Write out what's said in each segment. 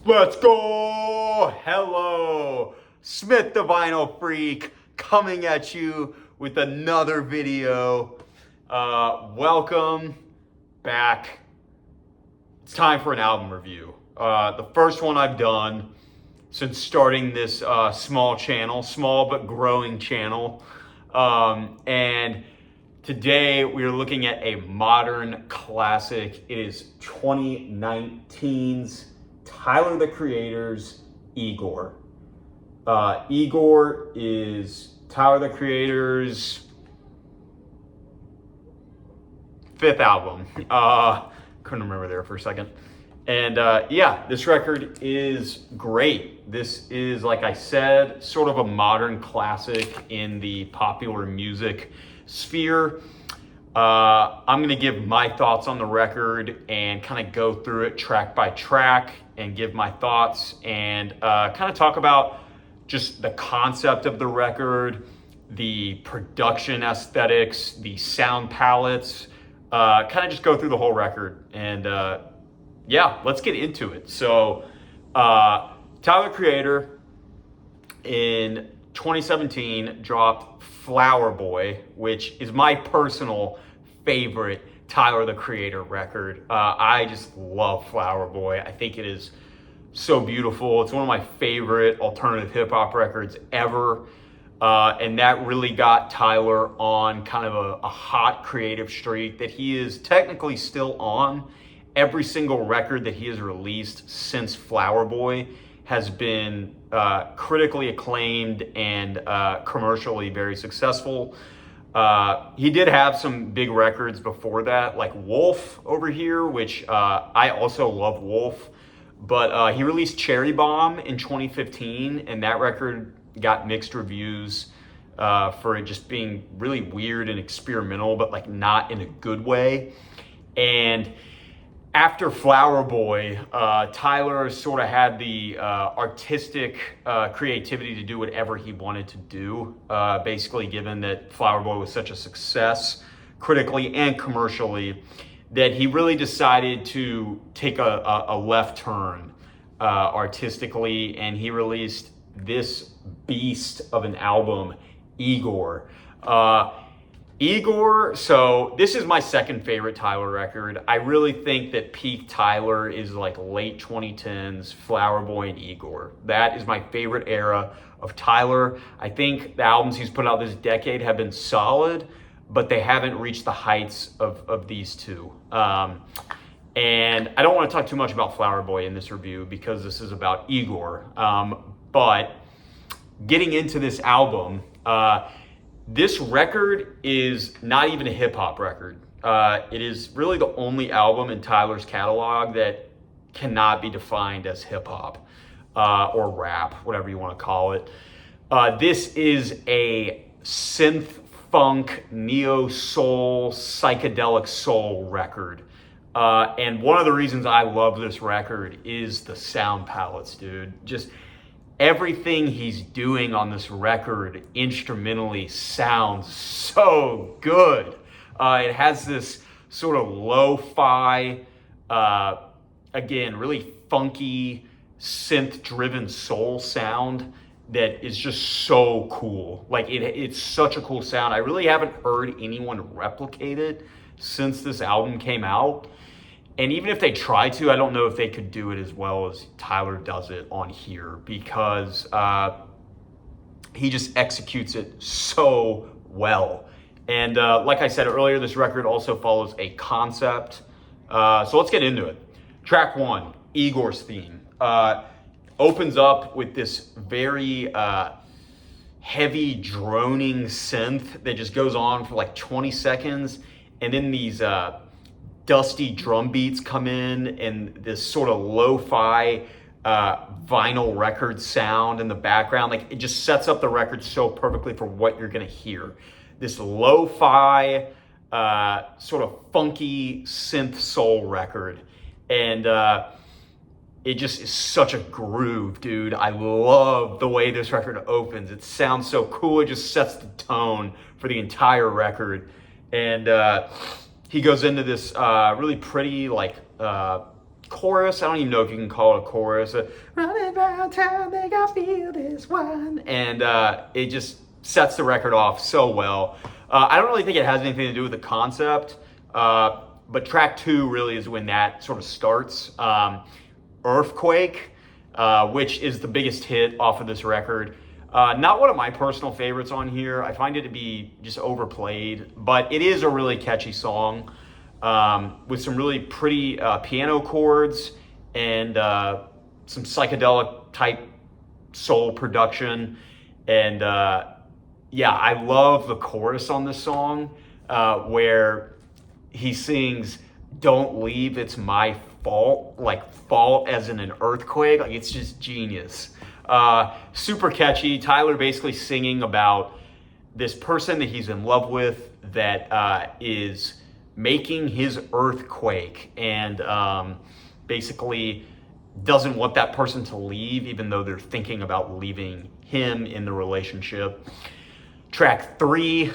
Let's go! Hello, Smith the Vinyl Freak, coming at you with another video. Welcome back. It's time for an album review. The first one I've done since starting this small but growing channel. And today we are looking at a modern classic. It is 2019's Tyler the Creator's IGOR. IGOR is Tyler the Creator's fifth album. Couldn't remember there for a second. And yeah, this record is great. This is, like I said, sort of a modern classic in the popular music sphere. I'm going to give my thoughts on the record and kind of go through it track by track and give my thoughts and kind of talk about just the concept of the record, the production aesthetics, the sound palettes, kind of just go through the whole record. And yeah, let's get into it. So Tyler Creator in 2017 dropped Flower Boy, which is my personal favorite Tyler the Creator record. I just love Flower Boy. I think it is so beautiful. It's one of my favorite alternative hip hop records ever. And that really got Tyler on kind of a hot creative streak that he is technically still on. Every single record that he has released since Flower Boy has been critically acclaimed and commercially very successful. He did have some big records before that, like Wolf over here, which I also love Wolf. But he released Cherry Bomb in 2015, and that record got mixed reviews for it just being really weird and experimental, but like not in a good way. And after Flower Boy, Tyler sort of had the artistic creativity to do whatever he wanted to do, basically given that Flower Boy was such a success critically and commercially, that he really decided to take a left turn artistically, and he released this beast of an album, IGOR. IGOR, so this is my second favorite Tyler record. I really think that peak Tyler is like late 2010s, Flower Boy and IGOR. That is my favorite era of Tyler. I think the albums he's put out this decade have been solid, but they haven't reached the heights of these two. And I don't want to talk too much about Flower Boy in this review because this is about IGOR. But getting into this album, this record is not even a hip hop record. It is really the only album in Tyler's catalog that cannot be defined as hip hop or rap, whatever you want to call it. This is a synth funk, neo soul, psychedelic soul record. And one of the reasons I love this record is the sound palettes, dude. Just everything he's doing on this record instrumentally sounds so good. It has this sort of lo-fi, again, really funky, synth-driven soul sound that is just so cool. Like, it's such a cool sound. I really haven't heard anyone replicate it since this album came out. And even if they try to, I don't know if they could do it as well as Tyler does it on here, because he just executes it so well. And like I said earlier, this record also follows a concept. So let's get into it. Track one, IGOR's theme, opens up with this very heavy droning synth that just goes on for like 20 seconds. And then these dusty drum beats come in and this sort of lo-fi vinyl record sound in the background. Like, it just sets up the record so perfectly for what you're gonna hear. This lo-fi sort of funky synth soul record. And it just is such a groove, dude. I love the way this record opens. It sounds so cool. It just sets the tone for the entire record. And he goes into this really pretty, like, chorus. I don't even know if you can call it a chorus. Running around town, they got feel this one. And it just sets the record off so well. I don't really think it has anything to do with the concept, but track 2 really is when that sort of starts. Earthquake, which is the biggest hit off of this record. Not one of my personal favorites on here. I find it to be just overplayed, but it is a really catchy song with some really pretty piano chords and some psychedelic type soul production. And yeah, I love the chorus on this song where he sings, "Don't leave, it's my fault," like fault as in an earthquake. Like, it's just genius. Super catchy. Tyler basically singing about this person that he's in love with that is making his earthquake, and basically doesn't want that person to leave, even though they're thinking about leaving him in the relationship. Track 3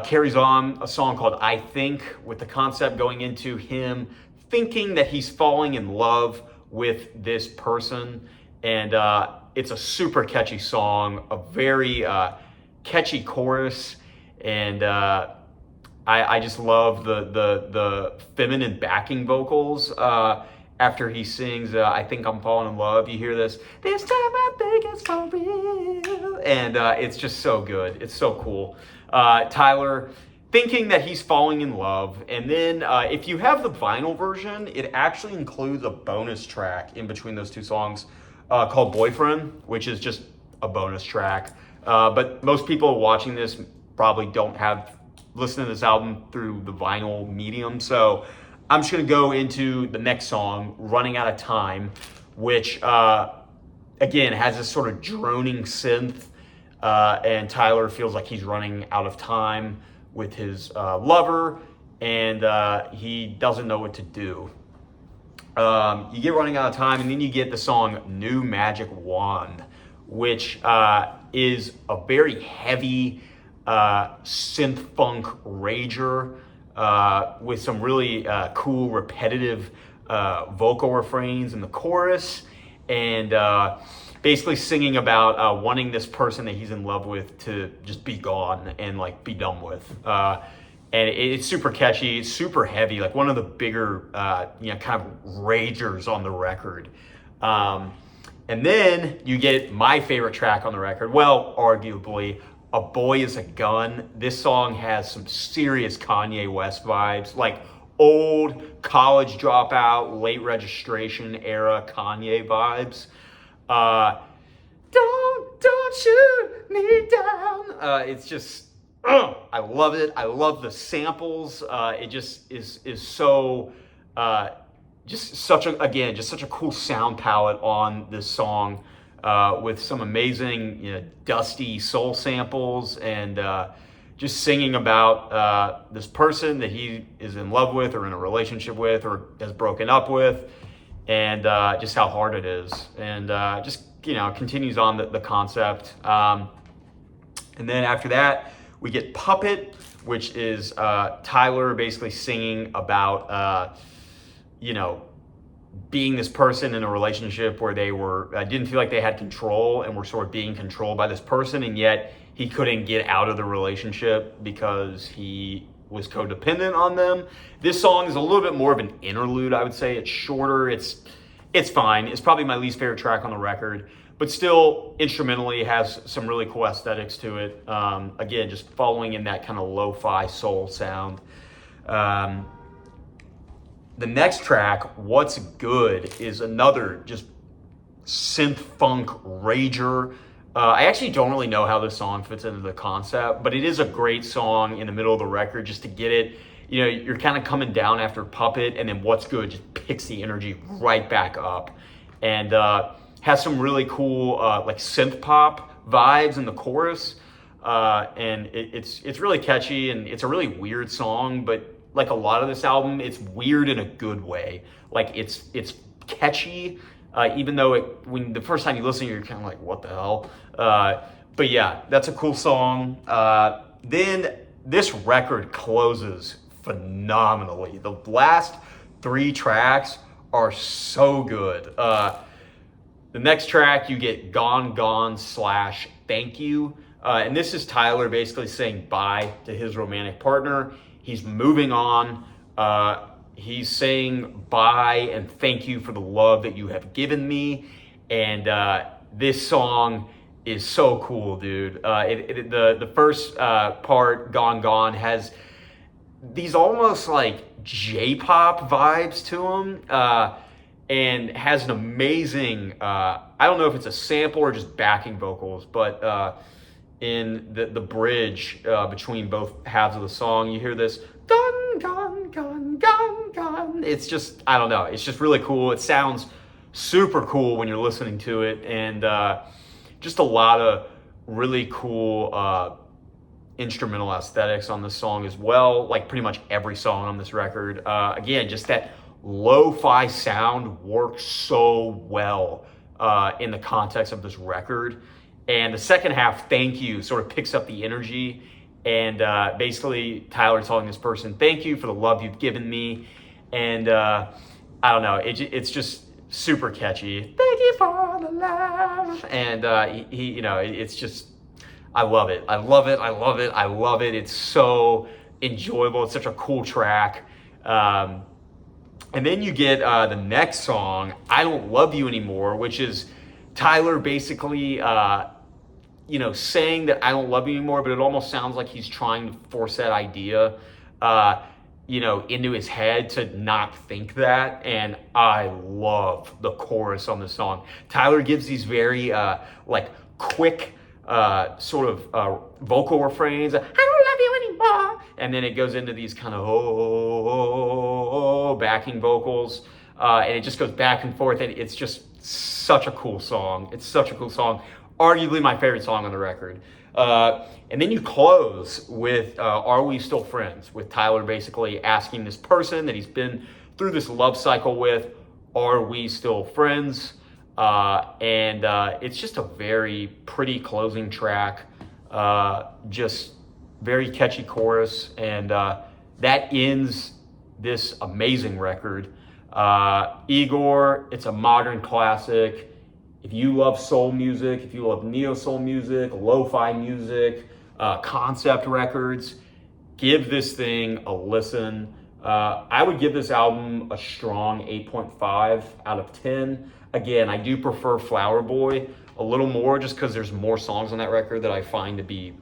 carries on a song called "I Think," with the concept going into him thinking that he's falling in love with this person. And it's a super catchy song, a very catchy chorus, and I just love the feminine backing vocals after he sings "I Think I'm Falling in Love." You hear this time I think it's for real, and it's just so good. It's so cool. Tyler thinking that he's falling in love. And then if you have the vinyl version, it actually includes a bonus track in between those two songs called "Boyfriend," which is just a bonus track. But most people watching this probably don't have listened to this album through the vinyl medium. So I'm just going to go into the next song, "Running Out of Time," which again has this sort of droning synth. And Tyler feels like he's running out of time with his lover, and he doesn't know what to do. You get "Running Out of Time," and then you get the song "New Magic Wand," which is a very heavy synth funk rager with some really cool repetitive vocal refrains in the chorus, and basically singing about wanting this person that he's in love with to just be gone and like be done with. And it's super catchy, it's super heavy, like one of the bigger, kind of ragers on the record. And then you get my favorite track on the record, well, arguably, "A Boy Is a Gun." This song has some serious Kanye West vibes, like old college dropout, late registration era Kanye vibes. Don't shoot me down. It's just, I love it. I love the samples. It just is so, just such a cool sound palette on this song, with some amazing, dusty soul samples, and just singing about this person that he is in love with or in a relationship with or has broken up with, and just how hard it is, and just continues on the concept. And then after that, we get "Puppet," which is Tyler basically singing about being this person in a relationship where they were didn't feel like they had control and were sort of being controlled by this person, and yet he couldn't get out of the relationship because he was codependent on them. This song is a little bit more of an interlude, I would say. It's shorter. It's fine. It's probably my least favorite track on the record, but still instrumentally has some really cool aesthetics to it. Again, just following in that kind of lo-fi soul sound. The next track, "What's Good," is another just synth funk rager. I actually don't really know how this song fits into the concept, but it is a great song in the middle of the record just to get it. You're kind of coming down after "Puppet," and then "What's Good" just picks the energy right back up, and has some really cool like synth pop vibes in the chorus, and it's really catchy, and it's a really weird song, but like a lot of this album, it's weird in a good way. Like it's catchy, even though when the first time you listen, you're kind of like, what the hell? But yeah, that's a cool song. Then this record closes phenomenally. The last 3 tracks are so good. The next track, you get Gone Gone / Thank You. And this is Tyler basically saying bye to his romantic partner. He's moving on. He's saying bye and thank you for the love that you have given me. And this song is so cool, dude. The first part, Gone Gone, has these almost like J-pop vibes to them. And has an amazing, I don't know if it's a sample or just backing vocals, but in the bridge between both halves of the song, you hear this, gun, gun, gun, gun, gun. It's just, I don't know, it's just really cool. It sounds super cool when you're listening to it, and just a lot of really cool instrumental aesthetics on this song as well, like pretty much every song on this record. Again, just that lo-fi sound works so well in the context of this record. And the second half, Thank You, sort of picks up the energy, and basically Tyler telling this person, thank you for the love you've given me. And I don't know, it's just super catchy. Thank you for the love. And he you know, it's just, I love it. I love it. I love it. I love it. It's so enjoyable. It's such a cool track. And then you get the next song, I Don't Love You Anymore, which is Tyler basically, saying that I don't love you anymore, but it almost sounds like he's trying to force that idea, into his head to not think that. And I love the chorus on the song. Tyler gives these very, quick, sort of vocal refrains. I don't love you anymore. And then it goes into these kind of backing vocals. And it just goes back and forth. And it's just such a cool song. It's such a cool song. Arguably my favorite song on the record. And then you close with Are We Still Friends? With Tyler basically asking this person that he's been through this love cycle with, are we still friends? And it's just a very pretty closing track, just very catchy chorus, and that ends this amazing record. IGOR, it's a modern classic. If you love soul music, if you love neo-soul music, lo-fi music, concept records, give this thing a listen. I would give this album a strong 8.5 out of 10. Again, I do prefer Flower Boy a little more just because there's more songs on that record that I find to be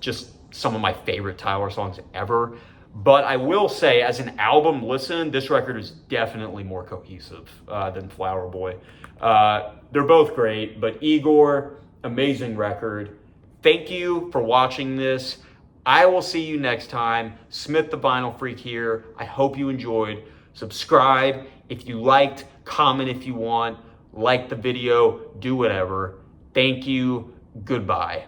just some of my favorite Tyler songs ever. But I will say, as an album listen, this record is definitely more cohesive than Flower Boy. They're both great, but IGOR, amazing record. Thank you for watching this. I will see you next time. Smith the Vinyl Freak here. I hope you enjoyed. Subscribe if you liked, comment if you want, like the video, do whatever. Thank you. Goodbye.